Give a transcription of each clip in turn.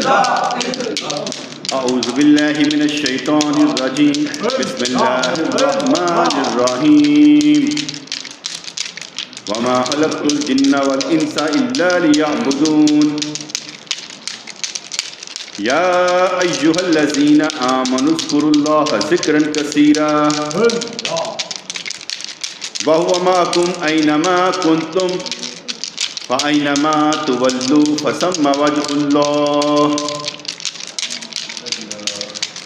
اعوذ باللہ من الشیطان الرجیم بسم اللہ الرحمن الرحیم وما خلقت الجن والانس الا لیعبدون یا ایہا الذین آمنوا اذکروا اللہ ذکرا کثیرا وهو معكم أينما كنتم فأينما تولوا فثم وجه الله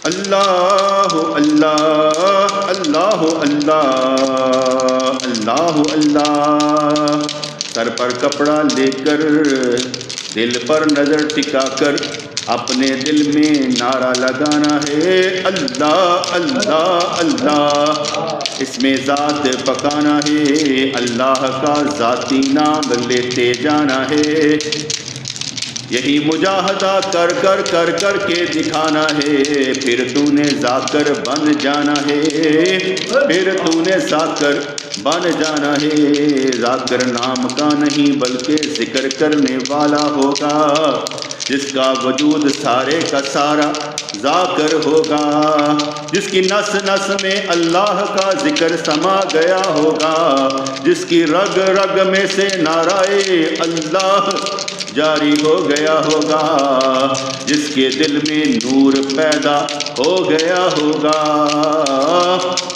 اللہ اللہ اللہ اللہ اللہ اللہ سر پر کپڑا لے کر دل پر نظر ٹکا کر اپنے دل میں نعرہ لگانا ہے اللہ اللہ اللہ، اس میں ذات پکانا ہے، اللہ کا ذاتی نام لیتے جانا ہے، یہی مجاہدہ کر کر کر کر کے دکھانا ہے، پھر تو نے ذاکر بن جانا ہے، پھر تو نے ذاکر بن جانا ہے، ذاکر نام کا نہیں بلکہ ذکر کرنے والا ہوگا، جس کا وجود سارے کا سارا ذاکر ہوگا، جس کی نس نس میں اللہ کا ذکر سما گیا ہوگا، جس کی رگ رگ میں سے نعرہ اللہ جاری ہو گیا ہوگا، جس کے دل میں نور پیدا ہو گیا ہوگا،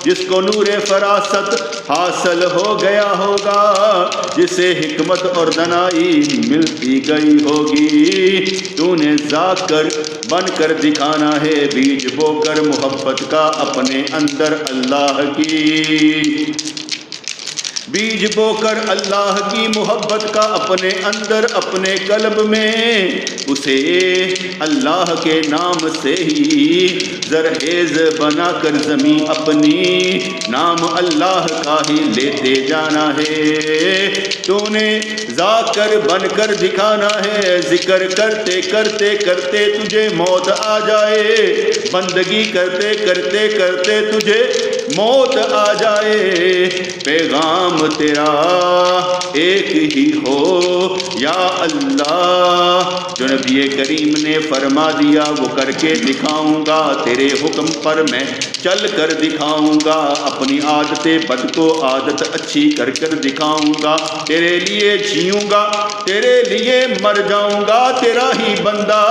جس کو نور فراست حاصل ہو گیا ہوگا، جسے حکمت اور دانائی ملتی گئی ہوگی، تو نے ذاکر بن کر دکھانا ہے، بیج بو کر محبت کا اپنے اندر اللہ کی، بیج بو کر اللہ کی محبت کا اپنے اندر اپنے قلب میں، اسے اللہ کے نام سے ہی زرخیز بنا کر زمین اپنی نام اللہ کا ہی لیتے جانا ہے، تو نے ذاکر بن کر دکھانا ہے، ذکر کرتے کرتے کرتے تجھے موت آ جائے، بندگی کرتے کرتے کرتے تجھے موت آ جائے، پیغام تیرا ایک ہی ہو یا اللہ، جو نبی کریم نے فرما دیا وہ کر کے دکھاؤں گا، تیرے حکم پر میں چل کر دکھاؤں گا، اپنی عادت بد کو عادت اچھی کر کر دکھاؤں گا، تیرے لیے جیوں گا، تیرے لیے مر جاؤں گا، تیرا ہی بندہ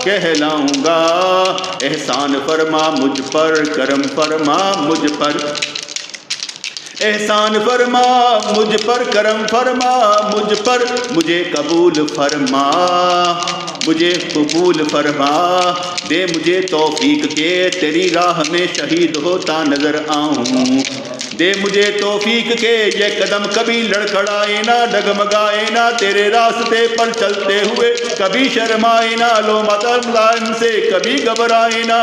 کہلاؤں گا، احسان فرما مجھ پر، کرم فرما مجھ پر، احسان فرما مجھ پر، کرم فرما مجھ پر، مجھے قبول فرما، مجھے قبول فرما، دے مجھے توفیق کے تیری راہ میں شہید ہوتا نظر آؤں، دے مجھے توفیق کے یہ قدم کبھی لڑکھڑائے نہ، ڈگمگائے نہ، تیرے راستے پر چلتے ہوئے کبھی شرمائے نہ، لومۃ لائم سے کبھی گھبرائے نہ،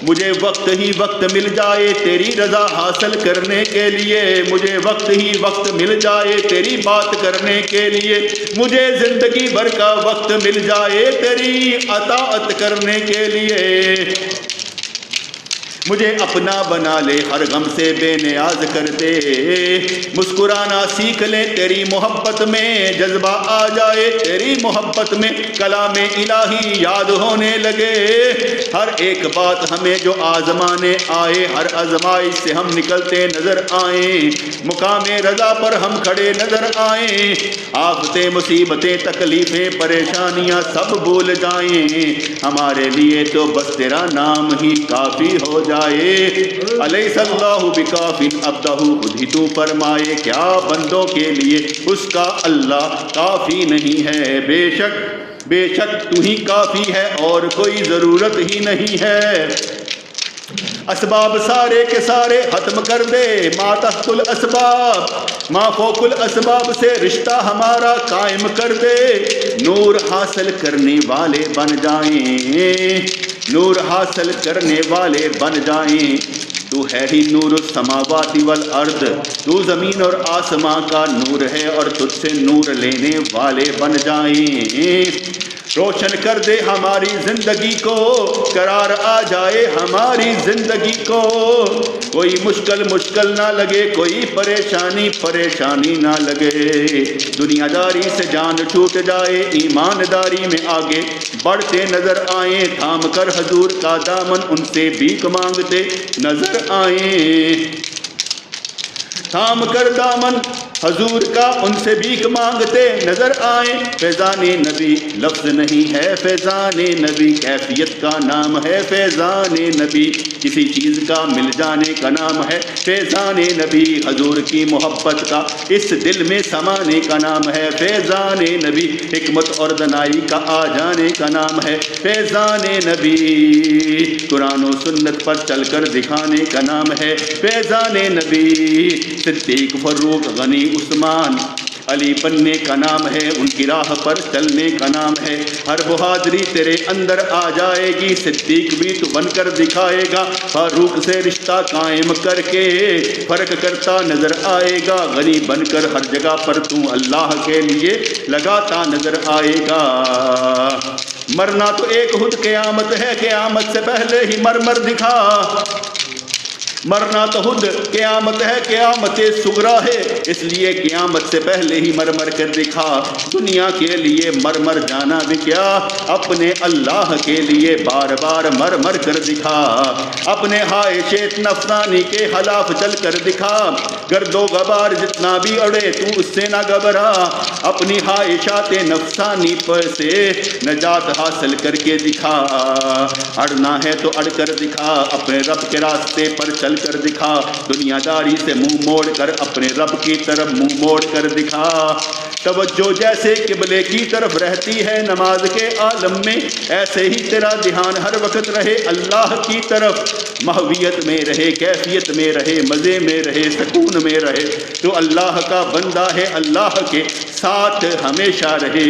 مجھے وقت ہی وقت مل جائے تیری رضا حاصل کرنے کے لیے، مجھے وقت ہی وقت مل جائے تیری بات کرنے کے لیے، مجھے زندگی بھر کا وقت مل جائے تیری اطاعت کرنے کے لیے، مجھے اپنا بنا لے، ہر غم سے بے نیاز کر دے، مسکرانا سیکھ لے تیری محبت میں، جذبہ آ جائے تیری محبت میں، کلام الہی یاد ہونے لگے، ہر ایک بات ہمیں جو آزمانے آئے، ہر آزمائش سے ہم نکلتے نظر آئیں، مقام رضا پر ہم کھڑے نظر آئیں، آفتیں مصیبتیں تکلیفیں پریشانیاں سب بھول جائیں، ہمارے لیے تو بس تیرا نام ہی کافی ہو جائے، الیس اللہ بکاف عبدہ، خود ہی تو فرمائے کیا بندوں کے لیے اس کا اللہ کافی نہیں ہے، بے شک تو ہی کافی ہے اور کوئی ضرورت ہی نہیں ہے، اسباب سارے کے سارے ختم کر دے، ما تحت الاسباب ما فوق الاسباب سے رشتہ ہمارا قائم کر دے، نور حاصل کرنے والے بن جائیں، نور حاصل کرنے والے بن جائیں، تو ہے ہی نور السماوات والارض، تو زمین اور آسمان کا نور ہے اور تجھ سے نور لینے والے بن جائیں، روشن کر دے ہماری زندگی کو، قرار آ جائے ہماری زندگی کو، کوئی مشکل نہ لگے، کوئی پریشانی نہ لگے، دنیا داری سے جان چھوٹ جائے، ایمانداری میں آگے بڑھتے نظر آئیں، تھام کر حضور کا دامن ان سے بھیک مانگتے نظر آئیں، تھام کر دامن حضور کا ان سے بھیک مانگتے نظر آئیں۔ فیضان نبی لفظ نہیں ہے، فیضان نبی کیفیت کا نام ہے، فیضان نبی کسی چیز کا مل جانے کا نام ہے، فیضان نبی حضور کی محبت کا اس دل میں سمانے کا نام ہے، فیضان نبی حکمت اور دانائی کا آ جانے کا نام ہے، فیضان نبی قرآن و سنت پر چل کر دکھانے کا نام ہے، فیضان نبی صدیق فاروق غنی عثمان علی بننے کا نام ہے، ان کی راہ پر چلنے کا نام ہے، ہر بہادری تیرے اندر آ جائے گی، صدیق بھی تو بن کر دکھائے گا، فاروق سے رشتہ قائم کر کے فرق کرتا نظر آئے گا، غنی بن کر ہر جگہ پر تو اللہ کے لیے لگاتا نظر آئے گا۔ مرنا تو ایک خود قیامت ہے، قیامت سے پہلے ہی مر دکھا، مرنا تو خود قیامت ہے، قیامت صغریٰ ہے، اس لیے قیامت سے پہلے ہی مر کر دکھا، دنیا کے لیے مر جانا بھی کیا، اپنے اللہ کے لیے بار بار مر کر دکھا، اپنے خواہشات نفسانی کے خلاف چل کر دکھا، گرد و غبار جتنا بھی اڑے تو اس سے نہ گھبرا، اپنی خواہشات نفسانی پر سے نجات حاصل کر کے دکھا، اڑنا ہے تو اڑ کر دکھا، اپنے رب کے راستے پر چل کر دکھا، دنیا داری سے منہ موڑ کر اپنے رب کی طرف منہ موڑ کر دکھا، توجہ جیسے قبلے کی طرف رہتی ہے نماز کے عالم میں، ایسے ہی تیرا دھیان ہر وقت رہے اللہ کی طرف، محویت میں رہے، کیفیت میں رہے، مزے میں رہے، سکون میں رہے، تو اللہ کا بندہ ہے، اللہ کے ساتھ ہمیشہ رہے۔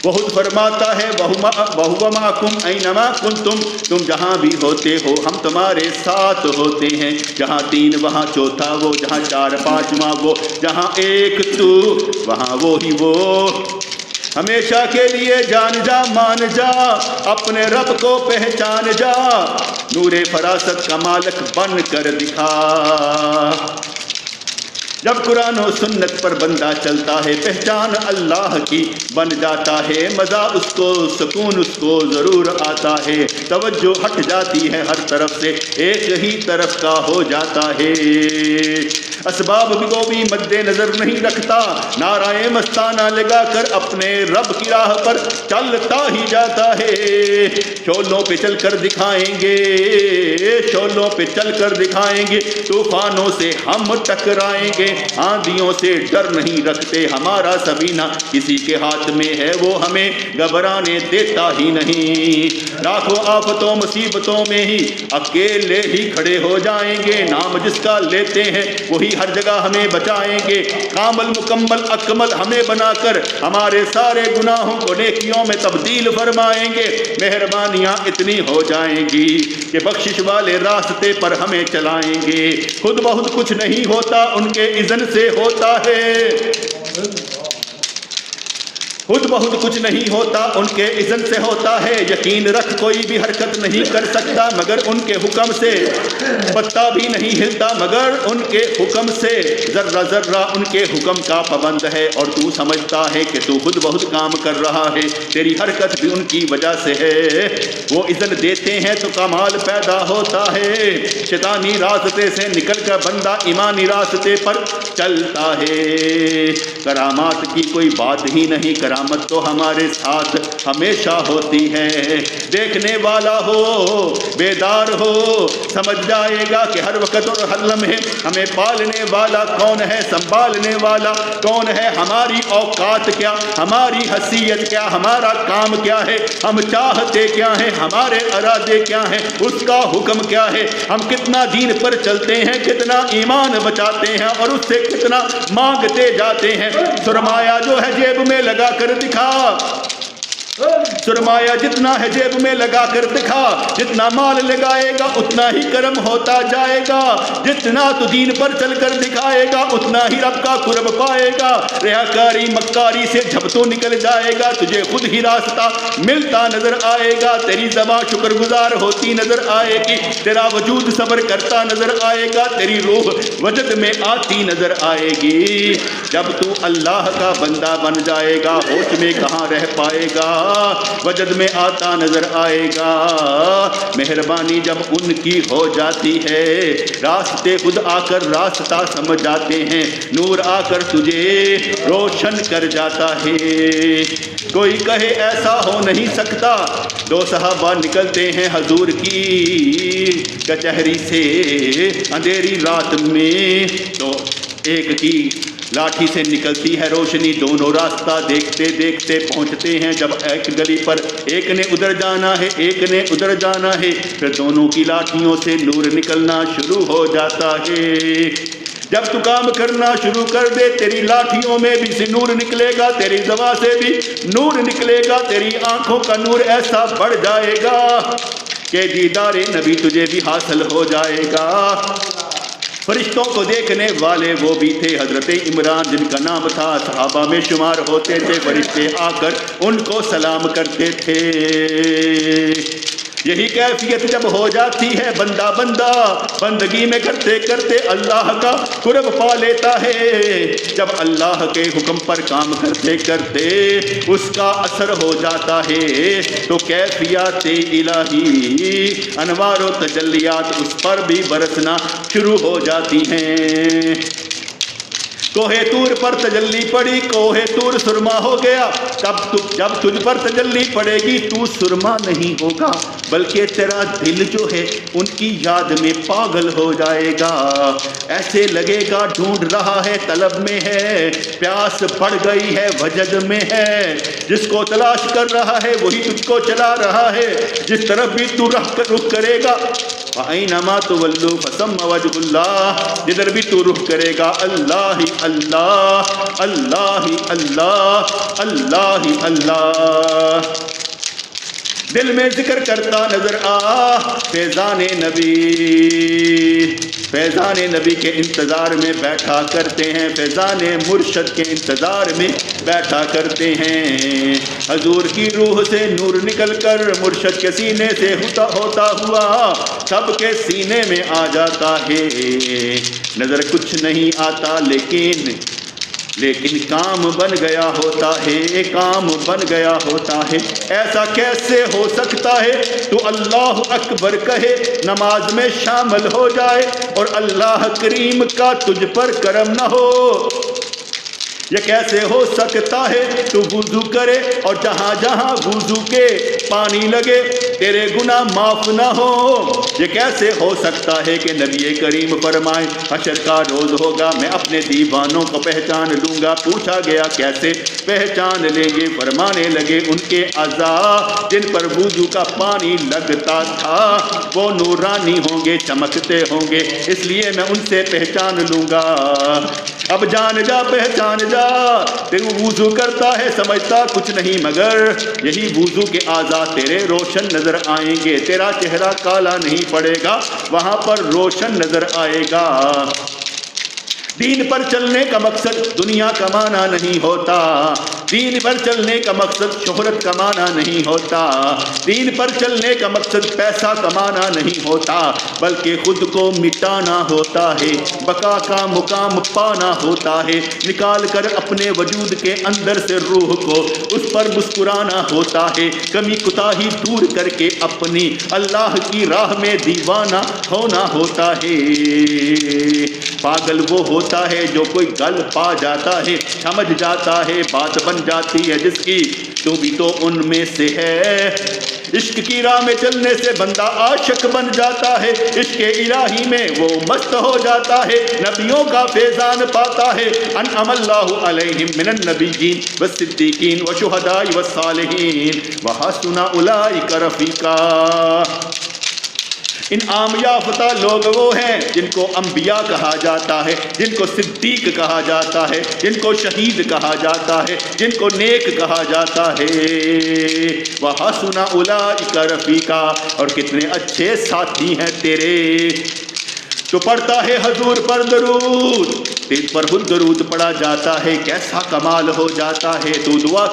وہ خود فرماتا ہے وَهُوَ مَعَكُمْ أَيْنَمَا كُنْتُمْ، تم جہاں بھی ہوتے ہو ہم تمہارے ساتھ ہوتے ہیں، جہاں تین وہاں چوتھا وہ، جہاں چار پانچواں وہ، جہاں ایک تو وہاں وہی وہ، ہمیشہ کے لیے جان جا مان جا، اپنے رب کو پہچان جا، نور فراست کا مالک بن کر دکھا۔ جب قرآن و سنت پر بندہ چلتا ہے پہچان اللہ کی بن جاتا ہے، مزہ اس کو سکون اس کو ضرور آتا ہے، توجہ ہٹ جاتی ہے ہر طرف سے، ایک ہی طرف کا ہو جاتا ہے، اسباب کو بھی مد نظر نہیں رکھتا، نعرہ مستانہ لگا کر اپنے رب کی راہ پر چلتا ہی جاتا ہے، شعلوں پہ چل کر دکھائیں گے، شعلوں پہ چل کر دکھائیں گے، طوفانوں سے ہم ٹکرائیں گے، آندھیوں سے ڈر نہیں رکھتے، ہمارا سفینہ کسی کے ہاتھ میں ہے، وہ ہمیں گھبرانے دیتا ہی نہیں، لاکھوں آفتوں مصیبتوں میں ہی اکیلے ہی کھڑے ہو جائیں گے، نام جس کا لیتے ہیں وہی ہر جگہ ہمیں بچائیں گے، کامل مکمل اکمل ہمیں بنا کر ہمارے سارے گناہوں کو نیکیوں میں تبدیل فرمائیں گے، مہربانیاں اتنی ہو جائیں گی کہ بخشش والے راستے پر ہمیں چلائیں گے، خود بخود کچھ نہیں ہوتا ان کے اذن سے ہوتا ہے، خود بخود کچھ نہیں ہوتا ان کے اذن سے ہوتا ہے، یقین رکھ کوئی بھی حرکت نہیں کر سکتا مگر ان کے حکم سے، پتا بھی نہیں ہلتا مگر ان کے حکم سے، ذرہ ذرہ ان کے حکم کا پابند ہے، اور تو سمجھتا ہے کہ تو خود بہت کام کر رہا ہے، تیری حرکت بھی ان کی وجہ سے ہے، وہ اذن دیتے ہیں تو کمال پیدا ہوتا ہے، شیطانی راستے سے نکل کر بندہ ایمانی راستے پر چلتا ہے، کرامات کی کوئی بات ہی نہیں، کرامت تو ہمارے ساتھ ہمیشہ ہوتی ہے، دیکھنے والا ہو بیدار ہو سمجھ جائے گا کہ ہر وقت اور ہر لمحے ہمیں پالنے والا کون ہے، سنبھالنے والا کون ہے، ہماری اوقات کیا، ہماری حیثیت کیا، ہمارا کام کیا ہے، ہم چاہتے کیا ہیں، ہمارے ارادے کیا ہیں، اس کا حکم کیا ہے، ہم کتنا دین پر چلتے ہیں، کتنا ایمان بچاتے ہیں اور اس سے کتنا مانگتے جاتے ہیں، سرمایہ جو ہے جیب میں لگا کر دکھا، سرمایہ جتنا ہے جیب میں لگا کر دکھا، جتنا مال لگائے گا اتنا ہی کرم ہوتا جائے گا، جتنا تو دین پر چل کر دکھائے گا اتنا ہی رب کا قرب پائے گا۔ ریاکاری مکاری سے جب تو نکل جائے گا تجھے خود ہی راستہ ملتا نظر آئے گا، تیری زبان شکر گزار ہوتی نظر آئے گی، تیرا وجود صبر کرتا نظر آئے گا، تیری روح وجد میں آتی نظر آئے گی۔ جب تو اللہ کا بندہ بن جائے گا ہوش میں کہاں رہ پائے گا، وجد میں آتا نظر آئے گا۔ مہربانی جب ان کی ہو جاتی ہے راستے خود آ کر راستہ سمجھ جاتے ہیں، نور آ کر تجھے روشن کر جاتا ہے۔ کوئی کہے ایسا ہو نہیں سکتا، دو صحابہ نکلتے ہیں حضور کی کچہری سے اندھیری رات میں، تو ایک کی لاٹھی سے نکلتی ہے روشنی، دونوں راستہ دیکھتے دیکھتے پہنچتے ہیں جب ایک گلی پر، ایک نے ادھر جانا ہے ایک نے ادھر جانا ہے، پھر دونوں کی لاٹھیوں سے نور نکلنا شروع ہو جاتا ہے۔ جب تو کام کرنا شروع کر دے تیری لاٹھیوں میں بھی سے نور نکلے گا، تیری زبان سے بھی نور نکلے گا، تیری آنکھوں کا نور ایسا بڑھ جائے گا کہ دیدار نبی تجھے بھی حاصل ہو جائے گا۔ فرشتوں کو دیکھنے والے وہ بھی تھے، حضرت عمران جن کا نام تھا صحابہ میں شمار ہوتے تھے، فرشتے آ کر ان کو سلام کرتے تھے۔ یہی کیفیت جب ہو جاتی ہے بندہ بندگی میں کرتے کرتے اللہ کا قرب پا لیتا ہے، جب اللہ کے حکم پر کام کرتے کرتے اس کا اثر ہو جاتا ہے تو کیفیات الہی انوار و تجلیات اس پر بھی برسنا شروع ہو جاتی ہیں۔ کوہ طور پر تجلی پڑی، کوہ طور سرما ہو گیا، جب تجھ پر تجلی پڑے گی تو سرما نہیں ہوگا بلکہ تیرا دل جو ہے ان کی یاد میں پاگل ہو جائے گا، ایسے لگے گا ڈھونڈ رہا ہے طلب میں ہے، پیاس بڑھ گئی ہے وجد میں ہے، جس کو تلاش کر رہا ہے وہی تجھ کو چلا رہا ہے، جس طرف بھی تو رخ کرے گا وَأَيْنَمَا تُوَلُّوا فَثَمَّ وَجْهُ اللَّهِ، جدھر بھی تو رخ کرے گا اللہ ہی اللہ، اللہ ہی اللہ، اللہ ہی اللہ۔ دل میں ذکر کرتا نظر فیضان نبی، فیضان نبی کے انتظار میں بیٹھا کرتے ہیں، فیضان مرشد کے انتظار میں بیٹھا کرتے ہیں۔ حضور کی روح سے نور نکل کر مرشد کے سینے سے ہوتا ہوا سب کے سینے میں آ جاتا ہے، نظر کچھ نہیں آتا لیکن کام بن گیا ہوتا ہے، کام بن گیا ہوتا ہے۔ ایسا کیسے ہو سکتا ہے تو اللہ اکبر کہے، نماز میں شامل ہو جائے اور اللہ کریم کا تجھ پر کرم نہ ہو؟ یہ کیسے ہو سکتا ہے تو وضو کرے اور جہاں جہاں وضو کے پانی لگے تیرے گناہ معاف نہ ہو؟ یہ کیسے ہو سکتا ہے کہ نبی کریم فرمائے حشر کا روز ہوگا میں اپنے دیوانوں کو پہچان لوں گا؟ پوچھا گیا کیسے پہچان لیں گے؟ فرمانے لگے ان کے اعضاء جن پر وضو کا پانی لگتا تھا وہ نورانی ہوں گے، چمکتے ہوں گے، اس لیے میں ان سے پہچان لوں گا۔ اب جان جا پہچان جا، تیرے وضو کرتا ہے سمجھتا کچھ نہیں مگر یہی وضو کے اعضاء تیرے روشن نظر آئیں گے، تیرا چہرہ کالا نہیں پڑے گا، وہاں پر روشن نظر آئے گا۔ دین پر چلنے کا مقصد دنیا کمانا نہیں ہوتا، دین پر چلنے کا مقصد شہرت کمانا نہیں ہوتا، دین پر چلنے کا مقصد پیسہ کمانا نہیں ہوتا، بلکہ خود کو مٹانا ہوتا ہے، بقا کا مقام پانا ہوتا ہے، نکال کر اپنے وجود کے اندر سے روح کو اس پر مسکرانا ہوتا ہے، کمی کوتاہی دور کر کے اپنی اللہ کی راہ میں دیوانہ ہونا ہوتا ہے۔ پاگل وہ ہوتا ہے جو کوئی گل پا جاتا ہے، سمجھ جاتا ہے، بات بن جاتی ہے جس کی، تو بھی تو ان میں سے ہے۔ عشق کی راہ میں چلنے سے بندہ عاشق بن جاتا ہے، عشق الہی میں وہ مست ہو جاتا ہے، نبیوں کا فیضان پاتا ہے۔ انعم اللہ علیہم من النبیین والصدیقین والشہداء والصالحین وحسن اولئک رفیقا۔ انعام یافتہ لوگ وہ ہیں جن کو انبیاء کہا جاتا ہے، جن کو صدیق کہا جاتا ہے، جن کو شہید کہا جاتا ہے، جن کو نیک کہا جاتا ہے۔ وحسن اولئک رفیقا، اور کتنے اچھے ساتھی ہیں تیرے۔ تو پڑھتا ہے حضور پر درود، تیز پر خود درود پڑھا جاتا ہے، کیسا کمال ہو جاتا ہے۔ تو دعا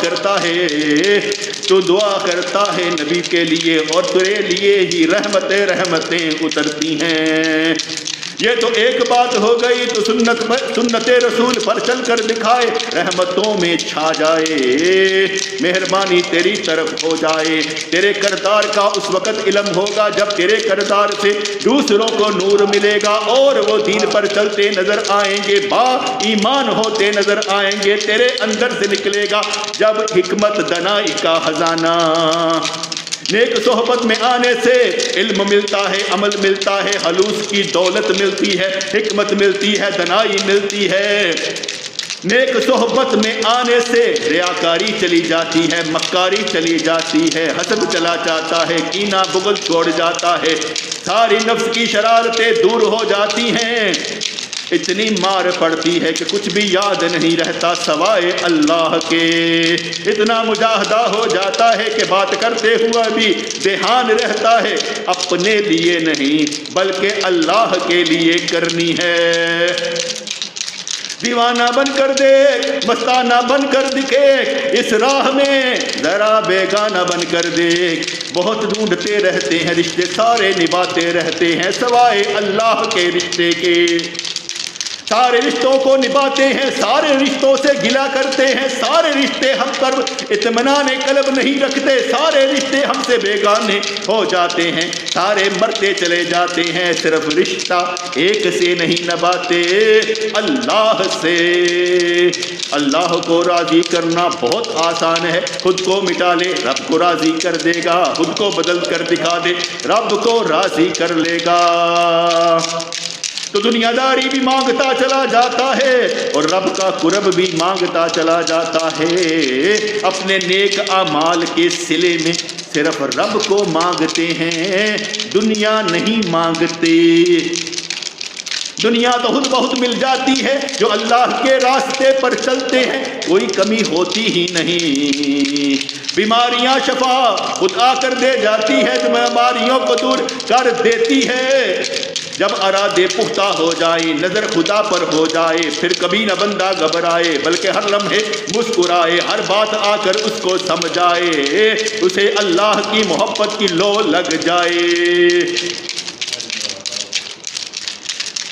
کرتا ہے نبی کے لیے، اور تیرے لیے ہی رحمتیں اترتی ہیں۔ یہ تو ایک بات ہو گئی، تو سنت رسول پر چل کر دکھائے، رحمتوں میں چھا جائے، مہربانی تیری طرف ہو جائے۔ تیرے کردار کا اس وقت علم ہوگا جب تیرے کردار سے دوسروں کو نور ملے گا، اور وہ دین پر چلتے نظر آئیں گے، با ایمان ہوتے نظر آئیں گے۔ تیرے اندر سے نکلے گا جب حکمت دانائی کا خزانہ۔ نیک صحبت میں آنے سے علم ملتا ہے، عمل ملتا ہے، خلوص کی دولت ملتی ہے، حکمت ملتی ہے، دانائی ملتی ہے۔ نیک صحبت میں آنے سے ریاکاری چلی جاتی ہے، مکاری چلی جاتی ہے، حسد چلا جاتا ہے، کینہ بغض چھوڑ جاتا ہے، ساری نفس کی شرارتیں دور ہو جاتی ہیں۔ اتنی مار پڑتی ہے کہ کچھ بھی یاد نہیں رہتا سوائے اللہ کے، اتنا مجاہدہ ہو جاتا ہے کہ بات کرتے ہوا بھی دھیان رہتا ہے اپنے لیے نہیں بلکہ اللہ کے لیے کرنی ہے۔ دیوانہ بن کر دیکھ، مستانہ بن کر دکھے، اس راہ میں ذرا بیگانہ بن کر دیکھ۔ بہت ڈھونڈتے رہتے ہیں رشتے، سارے نبھاتے رہتے ہیں سوائے اللہ کے رشتے کے۔ سارے رشتوں کو نبھاتے ہیں، سارے رشتوں سے گلا کرتے ہیں، سارے رشتے ہم پر اطمینان قلب نہیں رکھتے، سارے رشتے ہم سے بیگانے ہو جاتے ہیں، سارے مرتے چلے جاتے ہیں، صرف رشتہ ایک سے نہیں نبھاتے، اللہ سے۔ اللہ کو راضی کرنا بہت آسان ہے، خود کو مٹا لے رب کو راضی کر دے گا، خود کو بدل کر دکھا دے رب کو راضی کر لے گا۔ تو دنیا داری بھی مانگتا چلا جاتا ہے اور رب کا قرب بھی مانگتا چلا جاتا ہے۔ اپنے نیک اعمال کے صلے میں صرف رب کو مانگتے ہیں، دنیا نہیں مانگتے۔ دنیا تو خود بہت مل جاتی ہے، جو اللہ کے راستے پر چلتے ہیں کوئی کمی ہوتی ہی نہیں۔ بیماریاں شفا خود آ کر دے جاتی ہے، جو بیماریوں کو دور کر دیتی ہے۔ جب ارادے پختہ ہو جائے، نظر خدا پر ہو جائے، پھر کبھی نہ بندہ گھبرائے بلکہ ہر لمحے مسکرائے، ہر بات آ کر اس کو سمجھائے، اسے اللہ کی محبت کی لو لگ جائے۔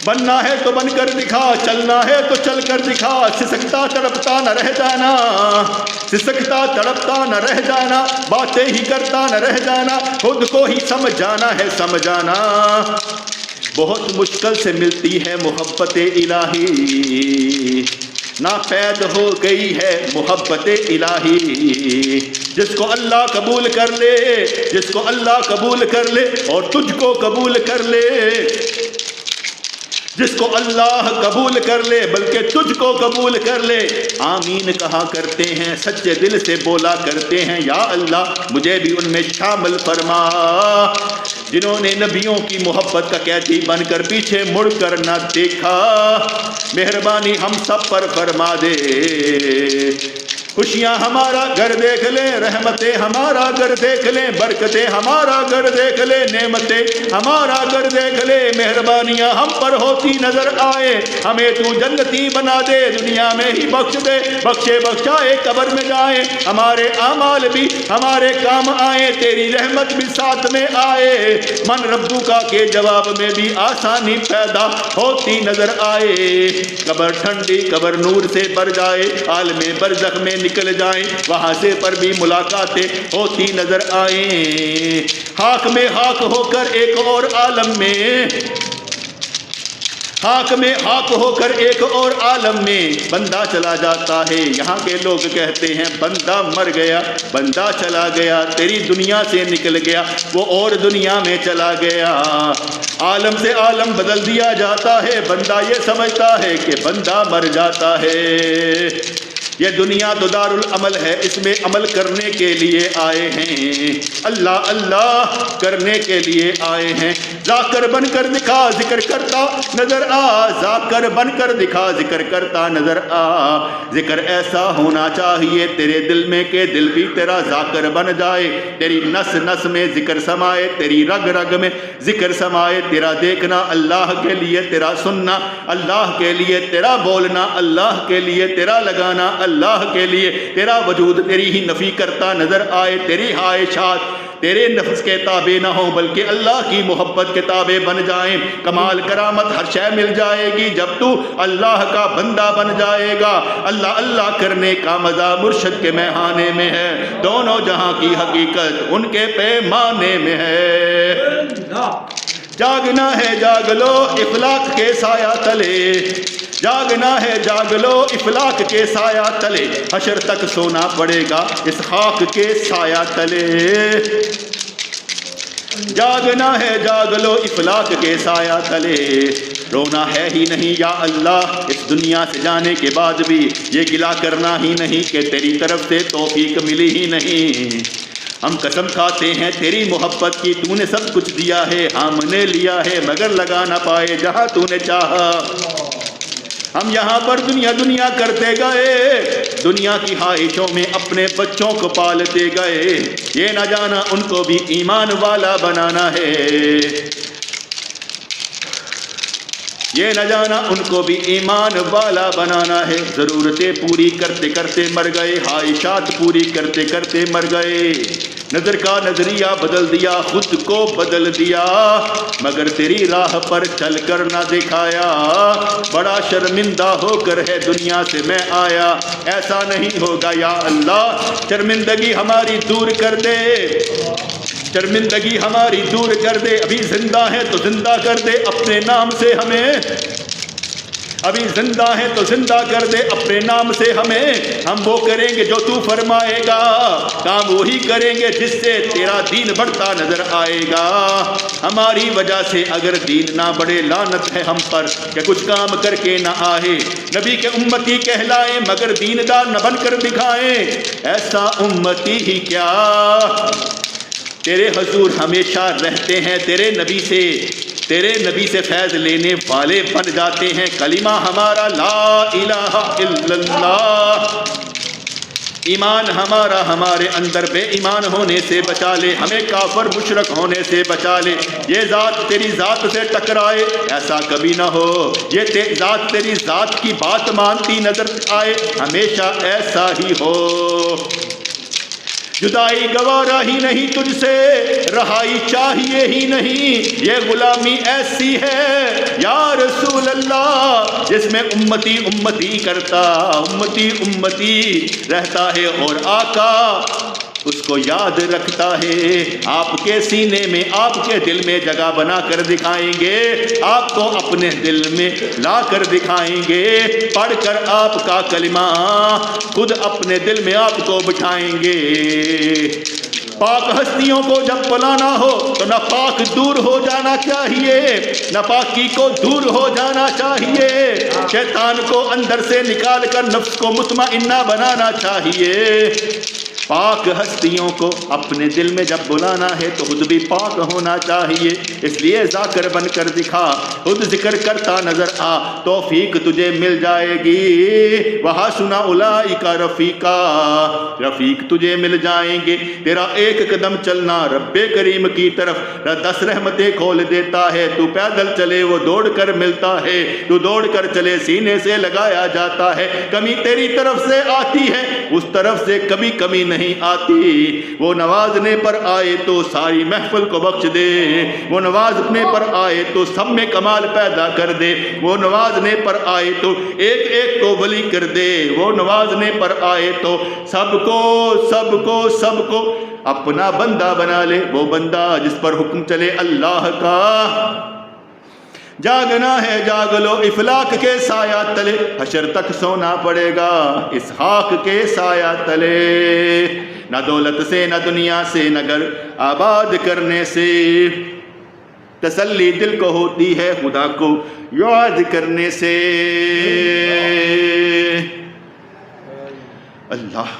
بننا ہے تو بن کر دکھا، چلنا ہے تو چل کر دکھا، سسکتا تڑپتا نہ رہ جانا، سسکتا تڑپتا نہ رہ جانا، باتیں ہی کرتا نہ رہ جانا، خود کو ہی سمجھانا ہے سمجھانا۔ بہت مشکل سے ملتی ہے محبت الہی، ناپید ہو گئی ہے محبت الہی۔ جس کو اللہ قبول کر لے، جس کو اللہ قبول کر لے اور تجھ کو قبول کر لے، جس کو اللہ قبول کر لے بلکہ تجھ کو قبول کر لے، آمین کہا کرتے ہیں، سچے دل سے بولا کرتے ہیں، یا اللہ مجھے بھی ان میں شامل فرما۔ جنہوں نے نبیوں کی محبت کا قیدی بن کر پیچھے مڑ کر نہ دیکھا، مہربانی ہم سب پر فرما دے۔ خوشیاں ہمارا گھر دیکھ لیں، رحمتیں ہمارا گھر دیکھ لیں، برکتیں ہمارا گھر دیکھ لیں، نعمتیں ہمارا گھر دیکھ لیں، مہربانیاں ہم پر ہوتی نظر آئے، ہمیں تو جنتی بنا دے، دنیا میں ہی بخش دے، بخشے بخشائے قبر میں جائیں، ہمارے اعمال بھی ہمارے کام آئے، تیری رحمت بھی ساتھ میں آئے، من ربو کا کے جواب میں بھی آسانی پیدا ہوتی نظر آئے، قبر ٹھنڈی قبر نور سے بھر جائے، عالم برزخ میں نکل جائیں، وہاں سے پر بھی ملاقاتیں ہوتی نظر آئیں، خاک میں خاک ہو کر ایک اور عالم میں، خاک میں خاک ہو کر ایک اور عالم میں بندہ چلا جاتا ہے۔ یہاں کے لوگ کہتے ہیں بندہ مر گیا، بندہ چلا گیا، تیری دنیا سے نکل گیا، وہ اور دنیا میں چلا گیا، عالم سے عالم بدل دیا جاتا ہے، بندہ یہ سمجھتا ہے کہ بندہ مر جاتا ہے۔ یہ دنیا تو دار العمل ہے، اس میں عمل کرنے کے لیے آئے ہیں، اللہ اللہ کرنے کے لیے آئے ہیں۔ ذاکر بن کر دکھا ذکر کرتا نظر آ، ذاکر بن کر دکھا ذکر کرتا نظر آ، ذکر ایسا ہونا چاہیے تیرے دل میں کہ دل بھی تیرا ذاکر بن جائے، تیری نس نس میں ذکر سمائے، تیری رگ رگ میں ذکر سمائے، تیرا دیکھنا اللہ کے لیے، تیرا سننا اللہ کے لیے، تیرا بولنا اللہ کے لیے، تیرا لگانا اللہ کے لیے، تیرا وجود تیری ہی نفی کرتا نظر آئے، تیری خواہشات تیرے نفس کے تابع نہ ہوں بلکہ اللہ کی محبت کے تابع بن جائیں۔ کمال کرامت ہر شے مل جائے گی جب تو اللہ کا بندہ بن جائے گا۔ اللہ اللہ کرنے کا مزہ مرشد کے میخانے میں ہے، دونوں جہاں کی حقیقت ان کے پیمانے میں ہے۔ جاگنا ہے جاگ لو افلاک کے سایہ تلے، جاگنا ہے جاگ لو افلاک کے سایہ تلے، حشر تک سونا پڑے گا اس خاک کے سایہ تلے۔ جاگنا ہے جاگ لو افلاک کے سایہ تلے، رونا ہے ہی نہیں یا اللہ اس دنیا سے جانے کے بعد بھی، یہ گلہ کرنا ہی نہیں کہ تیری طرف سے توفیق ملی ہی نہیں۔ ہم قسم کھاتے ہیں تیری محبت کی، تو نے سب کچھ دیا ہے ہم نے لیا ہے مگر لگا نہ پائے جہاں تو نے چاہا۔ ہم یہاں پر دنیا دنیا کرتے گئے، دنیا کی خواہشوں میں اپنے بچوں کو پالتے گئے، یہ نہ جانا ان کو بھی ایمان والا بنانا ہے، یہ نہ جانا ان کو بھی ایمان والا بنانا ہے۔ ضرورتیں پوری کرتے کرتے مر گئے، خواہشات پوری کرتے کرتے مر گئے، نظر کا نظریہ بدل دیا، خود کو بدل دیا، مگر تیری راہ پر چل کر نہ دکھایا۔ بڑا شرمندہ ہو کر ہے دنیا سے میں آیا، ایسا نہیں ہوگا یا اللہ، شرمندگی ہماری دور کر دے، شرمندگی ہماری دور کر دے، ابھی زندہ ہے تو زندہ کر دے اپنے نام سے ہمیں، ابھی زندہ ہے تو زندہ کر دے اپنے نام سے ہمیں، ہم وہ کریں گے جو تو فرمائے گا، کام وہی کریں گے جس سے تیرا دین بڑھتا نظر آئے گا۔ ہماری وجہ سے اگر دین نہ بڑھے لعنت ہے ہم پر کہ کچھ کام کر کے نہ آئے، نبی کے امتی کہلائیں مگر دیندار نہ بن کر دکھائیں، ایسا امتی ہی کیا تیرے حضور ہمیشہ رہتے ہیں، تیرے نبی سے فیض لینے والے بن جاتے ہیں۔ کلمہ ہمارا لا الہ الا اللہ، ایمان ہمارا ہمارے اندر بے ایمان ہونے سے بچا لے، ہمیں کافر مشرک ہونے سے بچا لے، یہ ذات تیری ذات سے ٹکرائے ایسا کبھی نہ ہو، یہ ذات تیری ذات کی بات مانتی نظر آئے ہمیشہ ایسا ہی ہو۔ جدائی گوارا ہی نہیں تجھ سے، رہائی چاہیے ہی نہیں، یہ غلامی ایسی ہے یا رسول اللہ جس میں امتی امتی کرتا، امتی امتی رہتا ہے اور آقا اس کو یاد رکھتا ہے۔ آپ کے سینے میں آپ کے دل میں جگہ بنا کر دکھائیں گے، آپ کو اپنے دل میں لا کر دکھائیں گے، پڑھ کر آپ کا کلمہ خود اپنے دل میں آپ کو بٹھائیں گے۔ پاک ہستیوں کو جب بلانا ہو تو ناپاک دور ہو جانا چاہیے، ناپاکی کو دور ہو جانا چاہیے، شیطان کو اندر سے نکال کر نفس کو مطمئنہ بنانا چاہیے۔ پاک ہستیوں کو اپنے دل میں جب بلانا ہے تو خود بھی پاک ہونا چاہیے، اس لیے ذاکر بن کر دکھا، خود ذکر کرتا نظر آ، توفیق تجھے مل جائے گی۔ وہاں سنا اولئک رفیقا، رفیق تجھے مل جائیں گے۔ تیرا ایک قدم چلنا رب کریم کی طرف 10 رحمتیں کھول دیتا ہے، تو پیدل چلے وہ دوڑ کر ملتا ہے، تو دوڑ کر چلے سینے سے لگایا جاتا ہے۔ کمی تیری طرف سے آتی ہے، اس طرف سے کبھی کمی نہیں آتی۔ وہ نوازنے پر آئے تو ساری محفل کو بخش دے، وہ نوازنے پر آئے تو سب میں کمال پیدا کر دے، وہ نوازنے پر آئے تو ایک ایک کو ولی کر دے، وہ نوازنے پر آئے تو سب کو اپنا بندہ بنا لے، وہ بندہ جس پر حکم چلے اللہ کا۔ جاگنا ہے جاگ لو افلاک کے سایہ تلے، حشر تک سونا پڑے گا اس خاک کے سایہ تلے۔ نہ دولت سے نہ دنیا سے نہ گھر آباد کرنے سے تسلی دل کو ہوتی ہے، خدا کو یاد کرنے سے۔ اللہ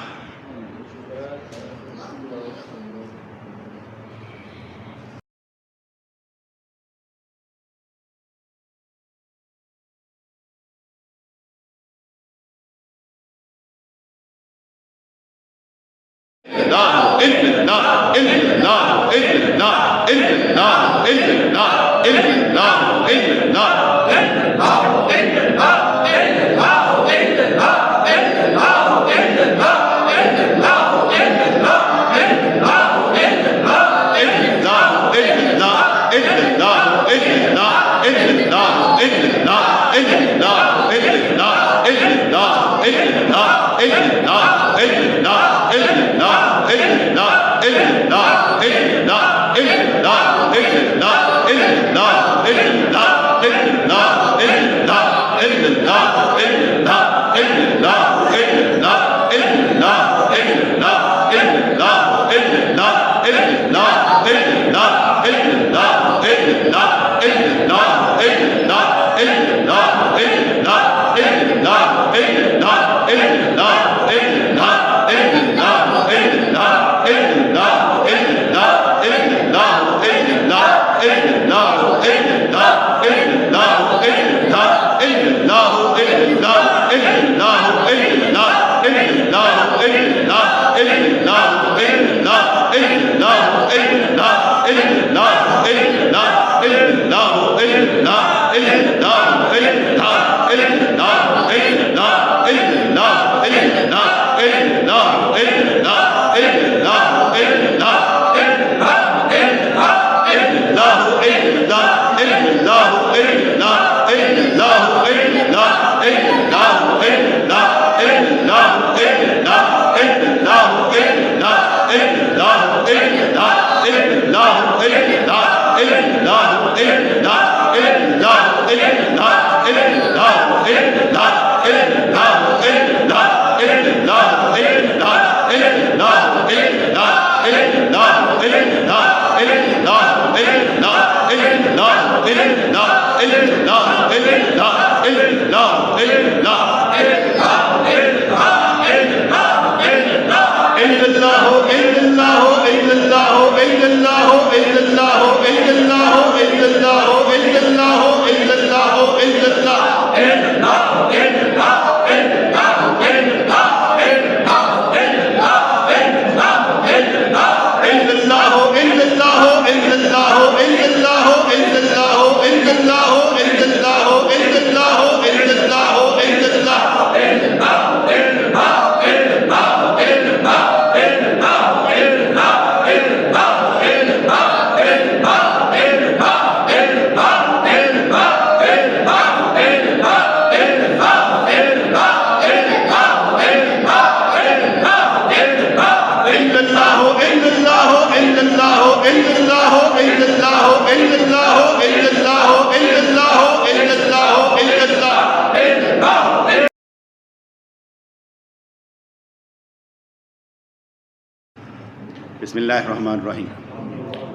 بسم اللہ الرحمن الرحیم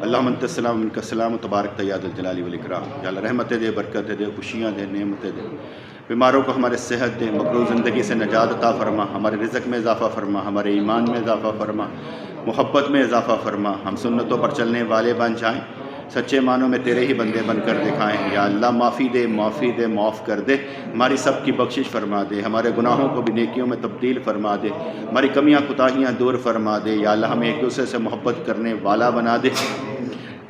اللہم انت السلام منک السلام تبارک یا ذا الجلال والاکرام. یا اللہ رحمت دے، برکت دے، خوشیاں دے، نعمتیں دے. بیماروں کو ہمارے صحت دے، مکروہ زندگی سے نجات عطا فرما. ہمارے رزق میں اضافہ فرما، ہمارے ایمان میں اضافہ فرما، محبت میں اضافہ فرما. ہم سنتوں پر چلنے والے بن جائیں، سچے معنوں میں تیرے ہی بندے بن کر دکھائیں. یا اللہ معافی دے، معافی دے، معاف کر دے. ہماری سب کی بخشش فرما دے. ہمارے گناہوں کو بھی نیکیوں میں تبدیل فرما دے. ہماری کمیاں کوتاہیاں دور فرما دے. یا اللہ ہمیں ایک دوسرے سے محبت کرنے والا بنا دے،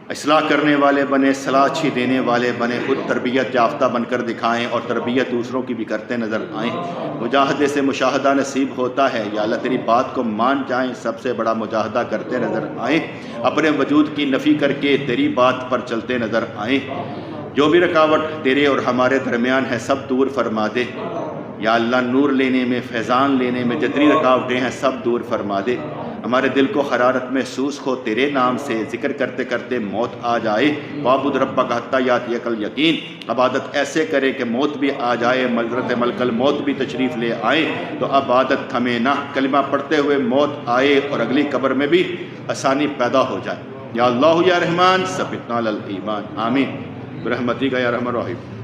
اصلاح کرنے والے بنے، صلاح اچھی دینے والے بنے، خود تربیت یافتہ بن کر دکھائیں اور تربیت دوسروں کی بھی کرتے نظر آئیں. مجاہدے سے مشاہدہ نصیب ہوتا ہے. یا اللہ تیری بات کو مان جائیں، سب سے بڑا مجاہدہ کرتے نظر آئیں. اپنے وجود کی نفی کر کے تیری بات پر چلتے نظر آئیں. جو بھی رکاوٹ تیرے اور ہمارے درمیان ہے سب دور فرما دے. یا اللہ نور لینے میں، فیضان لینے میں جتنی رکاوٹیں ہیں سب دور فرما دے. ہمارے دل کو حرارت محسوس ہو، تیرے نام سے ذکر کرتے کرتے موت آ جائے. وَاعْبُدْ رَبَّكَ حَتَّىٰ يَأْتِيَكَ الْيَقِينُ. عبادت ایسے کرے کہ موت بھی آ جائے، حضرت ملک الموت بھی تشریف لے آئے تو عبادت تھمے نہ. کلمہ پڑھتے ہوئے موت آئے اور اگلی قبر میں بھی آسانی پیدا ہو جائے. یا اللہ یا رحمان ثبتنا علی الایمان. آمین برحمتک یا ارحم الراحمین.